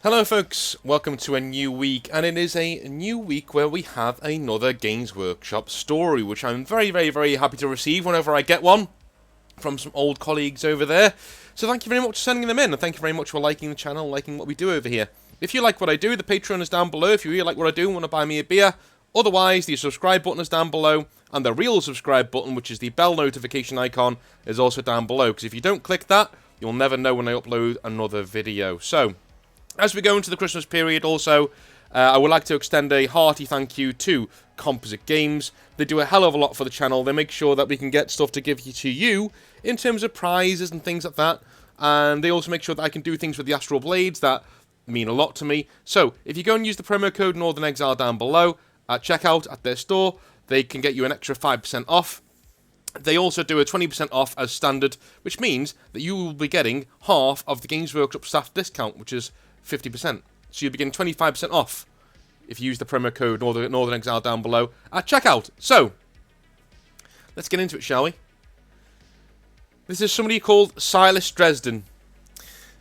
Hello folks, welcome to a new week, and it is a new week where we have another Games Workshop story, which I'm very happy to receive whenever I get one from some old colleagues over there. So thank you very much for sending them in, and thank you very much for liking the channel, liking what we do over here. If you like what I do, the Patreon is down below if you really like what I do and want to buy me a beer. Otherwise, the subscribe button is down below, and the real subscribe button, which is the bell notification icon, is also down below, because if you don't click that, you'll never know when I upload another video. So, as we go into the Christmas period also, I would like to extend a hearty thank you to Composite Games. They do a hell of a lot for the channel. They make sure that we can get stuff to give to you in terms of prizes and things like that. And they also make sure that I can do things with the Astral Blades that mean a lot to me. So, if you go and use the promo code Northern Exile down below at checkout at their store, they can get you an extra 5% off. They also do a 20% off as standard, which means that you will be getting half of the Games Workshop staff discount, which is 50%. So you'll be getting 25% off if you use the promo code Northern Exile down below at checkout. So, let's get into it, shall we? This is somebody called Silas Dresden.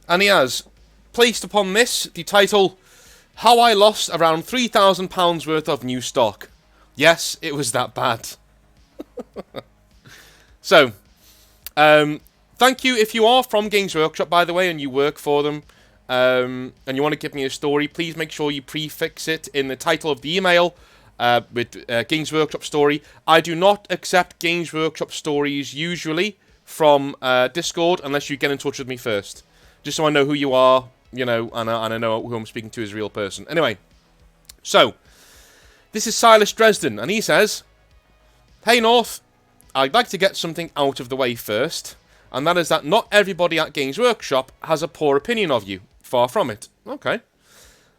And he has placed upon this the title, How I Lost Around £3,000 Worth of New Stock. Yes, it was that bad. So, thank you if you are from Games Workshop, by the way, and you work for them. And you want to give me a story, please make sure you prefix it in the title of the email with Games Workshop story. I do not accept Games Workshop stories usually from Discord unless you get in touch with me first. Just so I know who you are, you know, and I know who I'm speaking to as a real person. Anyway, so, this is Silas Dresden, and he says, Hey North, I'd like to get something out of the way first, and that is that not everybody at Games Workshop has a poor opinion of you. Far from it. Okay.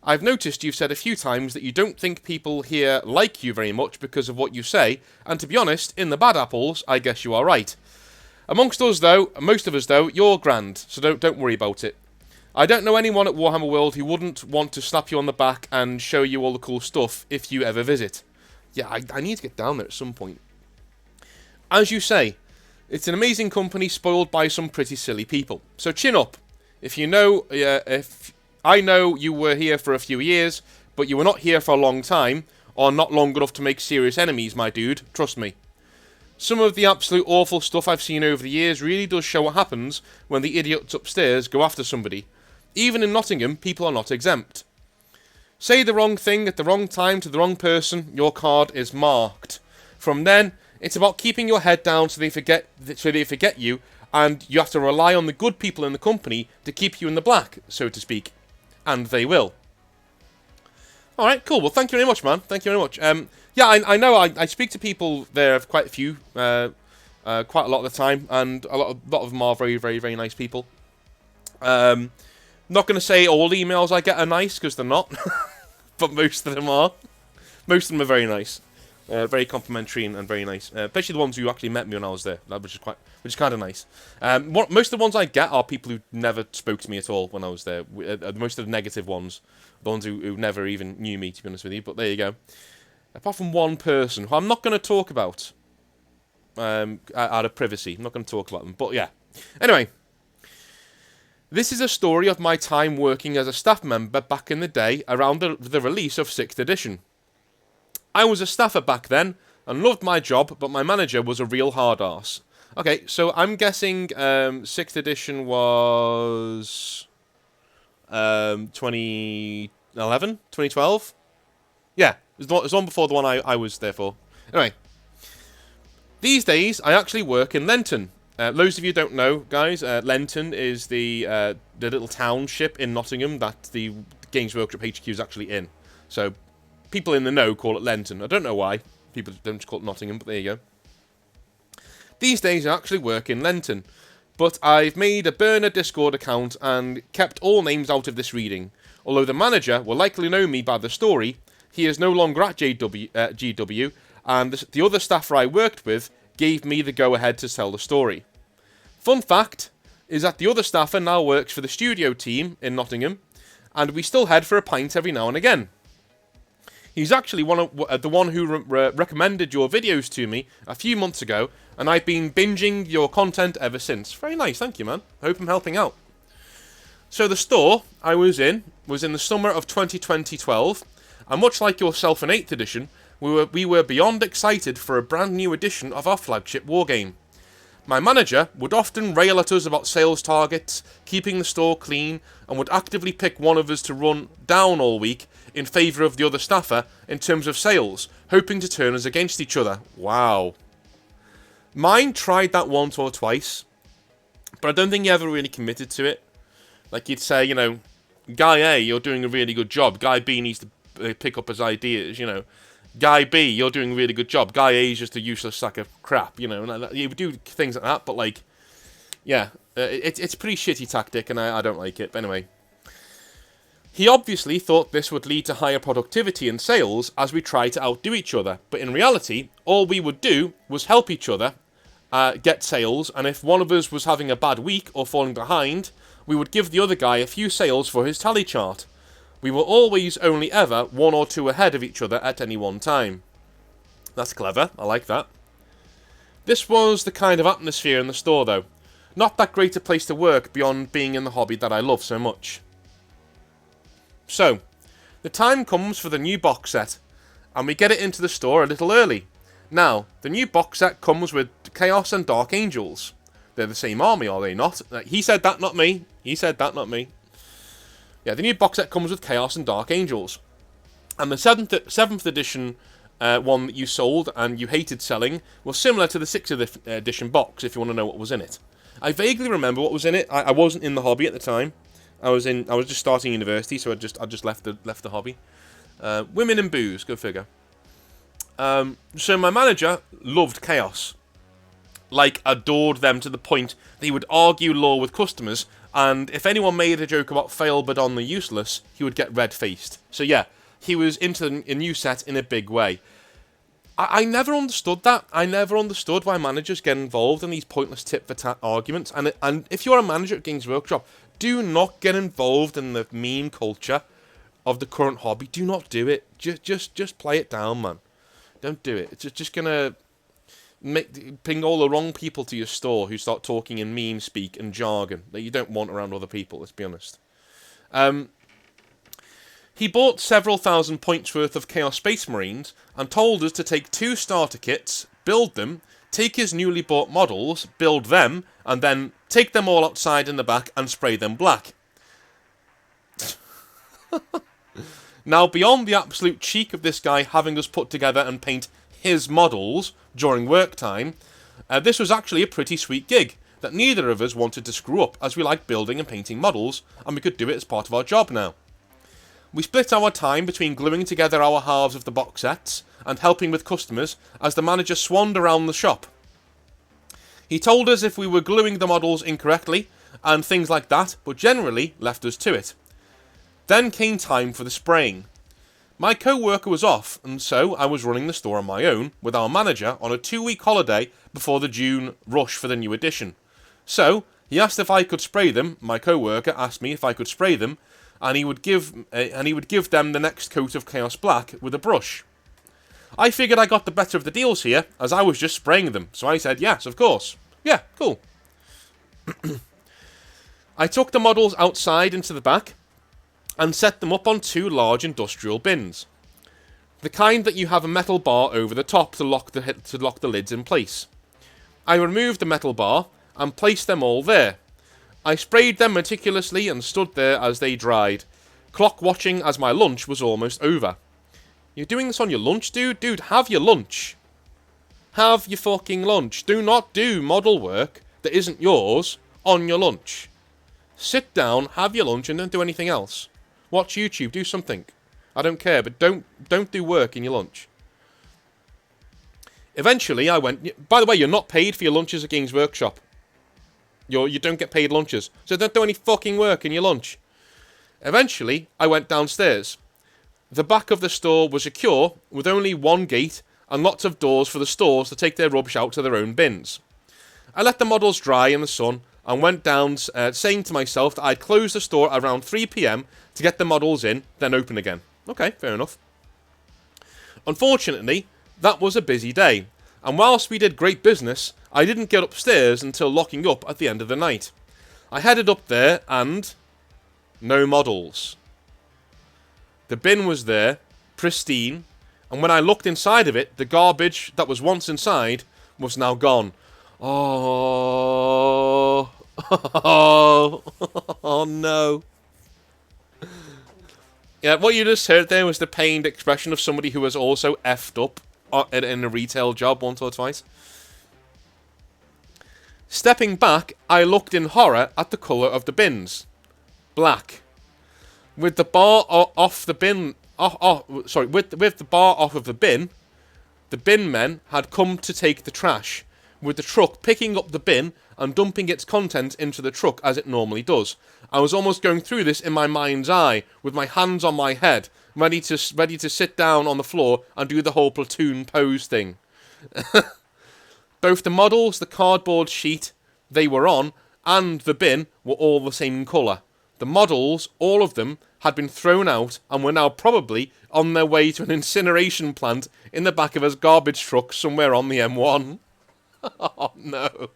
I've noticed you've said a few times that you don't think people here like you very much because of what you say, and to be honest, in the bad apples, I guess you are right. Amongst us though, most of us though, you're grand, so don't worry about it. I don't know anyone at Warhammer World who wouldn't want to slap you on the back and show you all the cool stuff if you ever visit. Yeah, I need to get down there at some point. As you say, it's an amazing company spoiled by some pretty silly people. So chin up. If I know you were here for a few years, but you were not here for a long time, or not long enough to make serious enemies, my dude, trust me. Some of the absolute awful stuff I've seen over the years really does show what happens when the idiots upstairs go after somebody. Even in Nottingham, people are not exempt. Say the wrong thing at the wrong time to the wrong person, your card is marked. From then, it's about keeping your head down so they forget you, and you have to rely on the good people in the company to keep you in the black, so to speak. And they will. Alright, cool. Well, thank you very much, man. Thank you very much. Yeah, I know I speak to people there, quite a few, quite a lot of the time, and a lot of them are very nice people. Not going to say all the emails I get are nice, because they're not. But most of them are. Most of them are very nice. Very complimentary and very nice, especially the ones who actually met me when I was there, which is kind of nice. Most of the ones I get are people who never spoke to me at all when I was there. Most of the negative ones, the ones who never even knew me, to be honest with you. But there you go. Apart from one person, who I'm not going to talk about, out of privacy. I'm not going to talk about them. But yeah. Anyway, this is a story of my time working as a staff member back in the day around the release of 6th edition. I was a staffer back then, and loved my job, but my manager was a real hard-ass. Okay, so I'm guessing 6th edition was 2011? 2012? Yeah, it was one before the one I was there for. Anyway, these days, I actually work in Lenten. Those of you who don't know, guys, Lenten is the little township in Nottingham that the Games Workshop HQ is actually in. So, people in the know call it Lenten. I don't know why. People don't just call it Nottingham, but there you go. These days I actually work in Lenten, but I've made a burner Discord account and kept all names out of this reading. Although the manager will likely know me by the story, he is no longer at GW, and the other staffer I worked with gave me the go-ahead to tell the story. Fun fact is that the other staffer now works for the studio team in Nottingham, and we still head for a pint every now and again. He's actually the one who recommended your videos to me a few months ago, and I've been binging your content ever since. Very nice, thank you, man. I hope I'm helping out. So the store I was in the summer of 2012, and much like yourself in 8th edition, we were beyond excited for a brand new edition of our flagship wargame. My manager would often rail at us about sales targets, keeping the store clean, and would actively pick one of us to run down all week in favour of the other staffer in terms of sales, hoping to turn us against each other. Wow. Mine tried that once or twice, but I don't think he ever really committed to it. Like he'd say, you know, Guy A, you're doing a really good job. Guy B needs to pick up his ideas, you know. Guy B, you're doing a really good job. Guy A is just a useless sack of crap, you know. And you would do things like that, but like, yeah, it's a pretty shitty tactic, and I don't like it. But anyway, he obviously thought this would lead to higher productivity and sales as we tried to outdo each other. But in reality, all we would do was help each other get sales, and if one of us was having a bad week or falling behind, we would give the other guy a few sales for his tally chart. We were always only ever 1 or 2 ahead of each other at any one time. That's clever, I like that. This was the kind of atmosphere in the store though. Not that great a place to work beyond being in the hobby that I love so much. So, the time comes for the new box set, and we get it into the store a little early. Now, the new box set comes with Chaos and Dark Angels. They're the same army, are they not? He said that, not me. He said that, not me. Yeah, the new box set comes with Chaos and Dark Angels. And the 7th edition one that you sold and you hated selling was similar to the 6th edition box, if you want to know what was in it. I vaguely remember what was in it. I wasn't in the hobby at the time. I was just starting university, so I just left the hobby. Women and booze, go figure. So my manager loved Chaos. Like, adored them to the point that he would argue law with customers, and if anyone made a joke about fail but on the useless, he would get red-faced. So yeah, he was into a new set in a big way. I never understood that. I never understood why managers get involved in these pointless tit-for-tat arguments, and if you're a manager at Games Workshop, do not get involved in the meme culture of the current hobby. Do not do it. Just play it down, man. Don't do it. It's just gonna bring all the wrong people to your store who start talking in meme speak and jargon that you don't want around other people, let's be honest. He bought several thousand points worth of Chaos Space Marines and told us to take 2 starter kits, build them, take his newly bought models, build them, and then take them all outside in the back and spray them black. Now, beyond the absolute cheek of this guy having us put together and paint his models during work time, this was actually a pretty sweet gig that neither of us wanted to screw up, as we like building and painting models, and we could do it as part of our job now. We split our time between gluing together our halves of the box sets and helping with customers as the manager swanned around the shop. He told us if we were gluing the models incorrectly and things like that, but generally left us to it. Then came time for the spraying. My co-worker was off, and so I was running the store on my own, with our manager on a 2-week holiday before the June rush for the new edition. So, he asked if I could spray them, my co-worker asked me if I could spray them, and he would give them the next coat of Chaos Black with a brush. I figured I got the better of the deals here, as I was just spraying them, so I said yes, of course. Yeah, cool. I took the models outside into the back, and set them up on 2 large industrial bins. The kind that you have a metal bar over the top to lock the lids in place. I removed the metal bar and placed them all there. I sprayed them meticulously and stood there as they dried, clock watching as my lunch was almost over. You're doing this on your lunch, dude? Dude, have your lunch. Have your fucking lunch. Do not do model work that isn't yours on your lunch. Sit down, have your lunch, and don't do anything else. Watch YouTube, do something. I don't care, but don't do work in your lunch. Eventually, I went... By the way, you're not paid for your lunches at Games Workshop. You don't get paid lunches, so don't do any fucking work in your lunch. Eventually, I went downstairs. The back of the store was secure, with only 1 gate and lots of doors for the stores to take their rubbish out to their own bins. I let the models dry in the sun and went down saying to myself that I'd close the store around 3 PM to get the models in, then open again. Okay, fair enough. Unfortunately, that was a busy day, and whilst we did great business, I didn't get upstairs until locking up at the end of the night. I headed up there and... No models. The bin was there, pristine, and when I looked inside of it, the garbage that was once inside was now gone. Oh, oh no. Yeah, what you just heard there was the pained expression of somebody who was also effed up in a retail job once or twice. Stepping back, I looked in horror at the colour of the bins. Black. With the bar off the bin, with the bar off of the bin men had come to take the trash, with the truck picking up the bin and dumping its contents into the truck as it normally does. I was almost going through this in my mind's eye, with my hands on my head, ready to sit down on the floor and do the whole platoon pose thing. Both the models, the cardboard sheet they were on, and the bin were all the same colour. The models, all of them, had been thrown out and were now probably on their way to an incineration plant in the back of a garbage truck somewhere on the M1. Oh, no.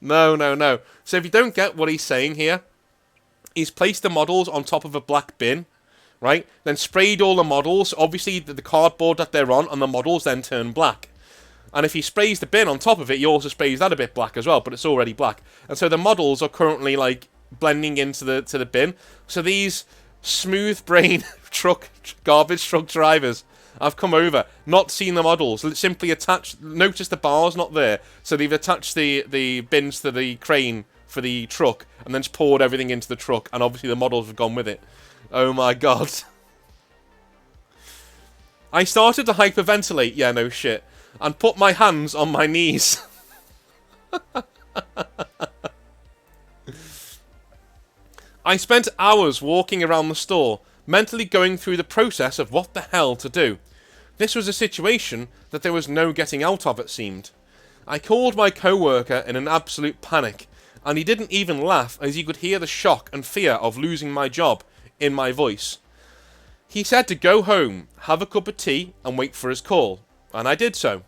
No. So if you don't get what he's saying here, he's placed the models on top of a black bin, right? Then sprayed all the models. Obviously, the cardboard that they're on and the models then turn black. And if he sprays the bin on top of it, he also sprays that a bit black as well, but it's already black. And so the models are currently, like, blending into the bin. So these smooth brain garbage truck drivers have come over, not seen the models, simply attached, noticed the bar's not there, so they've attached the bins to the crane for the truck, and then just poured everything into the truck, and obviously the models have gone with it. Oh my god. I started to hyperventilate, yeah, no shit, and put my hands on my knees. I spent hours walking around the store, mentally going through the process of what the hell to do. This was a situation that there was no getting out of, it seemed. I called my co-worker in an absolute panic, and he didn't even laugh as he could hear the shock and fear of losing my job in my voice. He said to go home, have a cup of tea, and wait for his call, and I did so.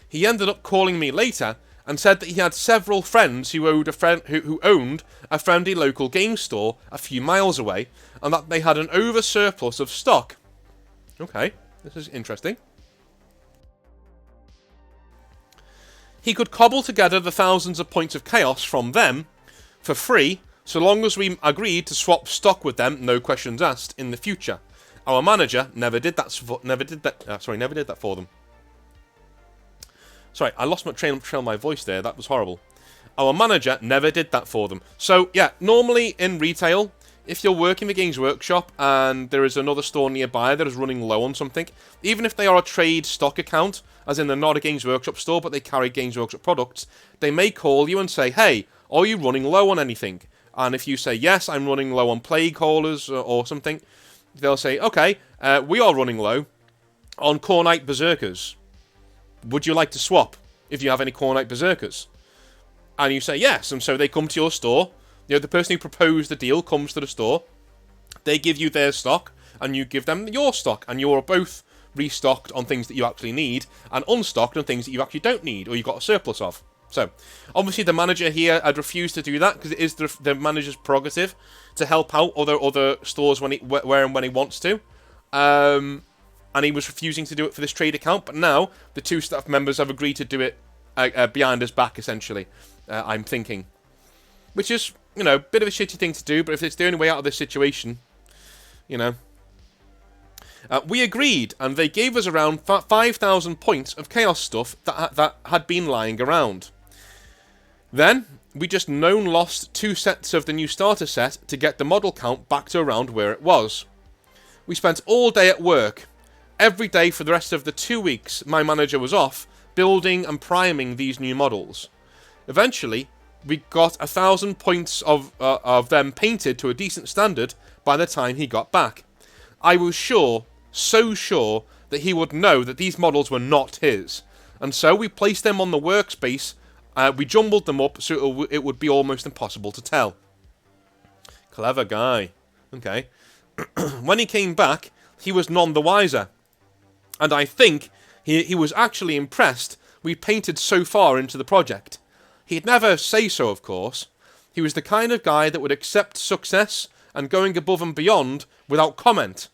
He ended up calling me later and said that he had several friends who owned a friendly local game store a few miles away, and that they had an over-surplus of stock. Okay, this is interesting. He could cobble together the thousands of points of chaos from them for free, so long as we agreed to swap stock with them, no questions asked, in the future. Our manager never did that for them. Sorry, I lost my trail of my voice there. That was horrible. Our manager never did that for them. So, yeah, normally in retail, if you're working the Games Workshop and there is another store nearby that is running low on something, even if they are a trade stock account, as in they're not a Games Workshop store, but they carry Games Workshop products, they may call you and say, hey, are you running low on anything? And if you say, yes, I'm running low on plague haulers or something, they'll say, okay, we are running low on Core Knight Berserkers. Would you like to swap if you have any Core Knight Berserkers? And you say yes, and so they come to your store. You know, the person who proposed the deal comes to the store. They give you their stock, and you give them your stock, and you're both restocked on things that you actually need, and unstocked on things that you actually don't need, or you've got a surplus of. So, obviously the manager here had refused to do that, because it is the manager's prerogative to help out other stores where and when he wants to. And he was refusing to do it for this trade account, but now the two staff members have agreed to do it behind his back, essentially, I'm thinking. Which is, you know, a bit of a shitty thing to do, but if it's the only way out of this situation, you know. We agreed, and they gave us around 5,000 points of Chaos stuff that had been lying around. Then, we just lost 2 sets of the new starter set to get the model count back to around where it was. We spent all day at work. Every day for the rest of the 2 weeks my manager was off, building and priming these new models. Eventually, we got 1,000 points of them painted to a decent standard by the time he got back. I was sure, so sure, that he would know that these models were not his. And so we placed them on the workspace, we jumbled them up so it would be almost impossible to tell. Clever guy. Okay. When he came back, he was none the wiser. And I think he was actually impressed we painted so far into the project. He'd never say so, of course. He was the kind of guy that would accept success and going above and beyond without comment,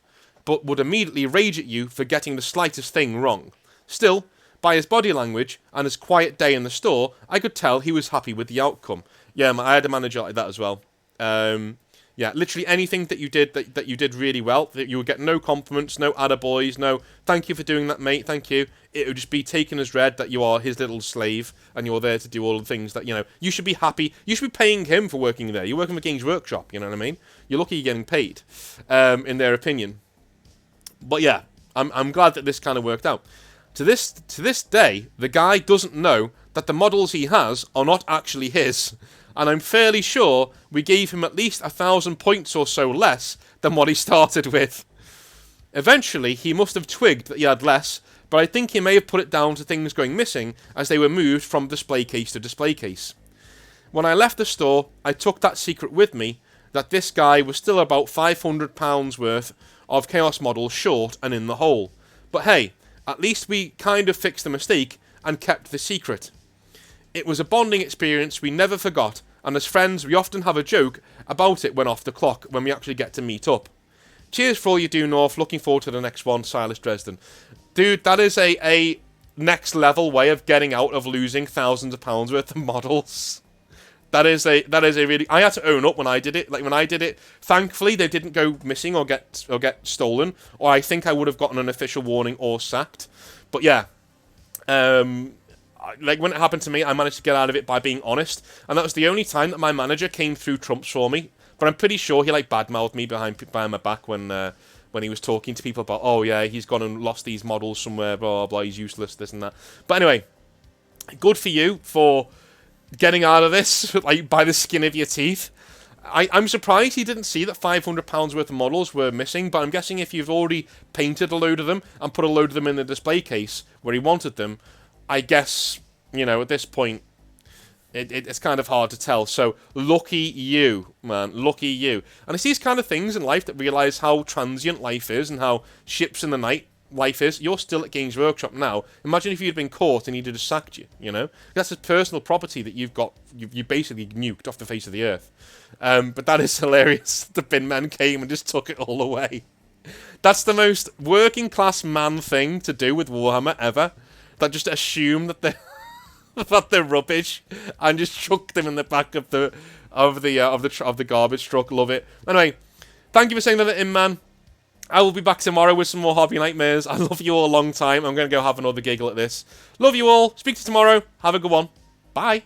but would immediately rage at you for getting the slightest thing wrong. Still, by his body language and his quiet day in the store, I could tell he was happy with the outcome. Yeah, I had a manager like that as well. Yeah, literally anything that you did that you did really well, that you would get no compliments, no attaboys, no thank you for doing that, mate, thank you. It would just be taken as read that you are his little slave and you're there to do all the things that, you should be happy. You should be paying him for working there. You're working for Games Workshop, you know what I mean? You're lucky you're getting paid, in their opinion. But yeah, I'm glad that this kind of worked out. To this day, the guy doesn't know that the models he has are not actually his. And I'm fairly sure we gave him at least 1,000 points or so less than what he started with. Eventually, he must have twigged that he had less, but I think he may have put it down to things going missing as they were moved from display case to display case. When I left the store, I took that secret with me, that this guy was still about £500 worth of Chaos models short and in the hole. But hey, at least we kind of fixed the mistake and kept the secret. It was a bonding experience we never forgot, and as friends we often have a joke about it when off the clock, when we actually get to meet up. Cheers for all you do, North. Looking forward to the next one, Silas Dresden. Dude, that is a next level way of getting out of losing thousands of pounds worth of models. That is a really... I had to own up when I did it. Like, when I did it, thankfully they didn't go missing or get stolen, or I think I would have gotten an official warning or sacked. But yeah, like, when it happened to me, I managed to get out of it by being honest, and that was the only time that my manager came through trumps for me. But I'm pretty sure he, like, badmouthed me behind my back when he was talking to people about, oh yeah, he's gone and lost these models somewhere, blah, blah, blah, he's useless, this and that. But anyway, good for you for getting out of this, like, by the skin of your teeth. I'm surprised he didn't see that £500 worth of models were missing, but I'm guessing if you've already painted a load of them and put a load of them in the display case where he wanted them, I guess, at this point, it's kind of hard to tell. So, lucky you, man. Lucky you. And it's these kind of things in life that realise how transient life is and how ships in the night life is. You're still at Games Workshop now. Imagine if you'd been caught and he'd have sacked you, That's his personal property that you've got, you basically nuked off the face of the earth. But that is hilarious. The bin men came and just took it all away. That's the most working class man thing to do with Warhammer ever. That just assume that they're rubbish and just chuck them in the back of the garbage truck. Love it. Anyway, thank you for saying that in, man. I will be back tomorrow with some more hobby nightmares. I love you all a long time. I'm going to go have another giggle at this. Love you all. Speak to you tomorrow. Have a good one. Bye.